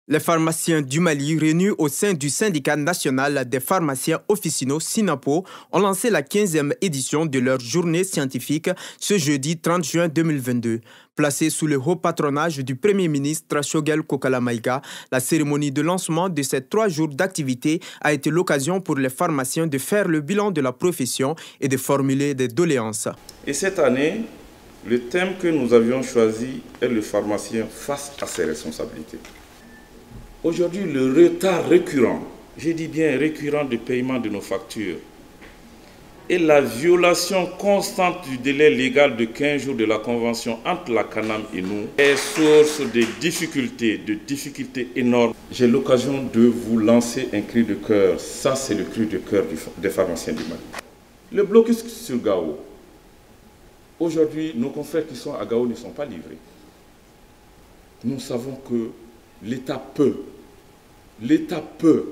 Les pharmaciens du Mali, réunis au sein du syndicat national des pharmaciens officinaux SYNAPO, ont lancé la 15e édition de leur journée scientifique ce jeudi 30 juin 2022. Placée sous le haut patronage du Premier ministre Choguel Kokala Maïga, la cérémonie de lancement de ces 3 jours d'activité a été l'occasion pour les pharmaciens de faire le bilan de la profession et de formuler des doléances. Et cette année, le thème que nous avions choisi est le pharmacien face à ses responsabilités. Aujourd'hui, le retard récurrent, je dis bien récurrent de paiement de nos factures et la violation constante du délai légal de 15 jours de la convention entre la CANAM et nous est source de difficultés énormes. J'ai l'occasion de vous lancer un cri de cœur. Ça, c'est le cri de cœur des pharmaciens du Mali. Le blocus sur Gao. Aujourd'hui, nos confrères qui sont à Gao ne sont pas livrés. Nous savons que l'État peut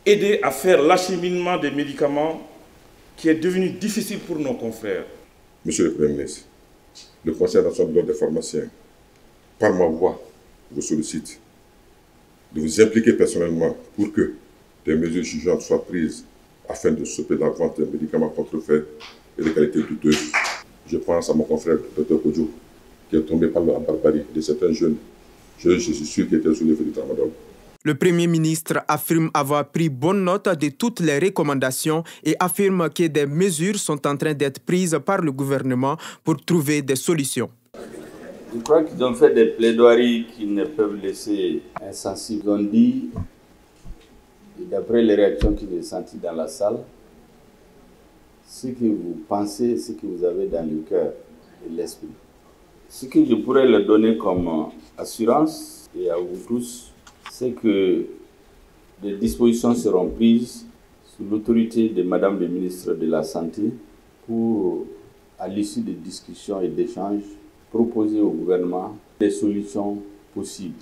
aider à faire l'acheminement des médicaments qui est devenu difficile pour nos confrères. Monsieur le Premier ministre, le Conseil national des pharmaciens, par ma voix, vous sollicite de vous impliquer personnellement pour que des mesures jugeantes soient prises afin de stopper la vente des médicaments contrefaits et de qualité douteuse. Je pense à mon confrère, Dr Kodjo, qui est tombé par la barbarie de certains jeunes. Je suis sûr qu'il était soulevé du tramadol. Le Premier ministre affirme avoir pris bonne note de toutes les recommandations et affirme que des mesures sont en train d'être prises par le gouvernement pour trouver des solutions. Je crois qu'ils ont fait des plaidoiries qui ne peuvent laisser insensibles. Ils ont dit, d'après les réactions que j'ai senties dans la salle, ce que vous pensez, ce que vous avez dans le cœur et l'esprit. Ce que je pourrais leur donner comme assurance, et à vous tous, c'est que des dispositions seront prises sous l'autorité de Madame le ministre de la Santé pour, à l'issue des discussions et d'échanges, proposer au gouvernement des solutions possibles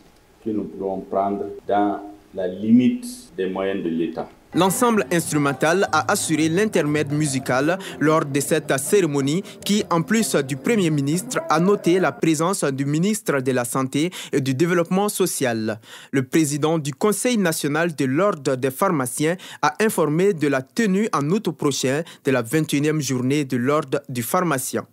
que nous pourrons prendre dans la limite des moyens de l'État. L'ensemble instrumental a assuré l'intermède musical lors de cette cérémonie qui, en plus du Premier ministre, a noté la présence du ministre de la Santé et du Développement social. Le président du Conseil national de l'Ordre des pharmaciens a informé de la tenue en août prochain de la 21e journée de l'Ordre du pharmacien.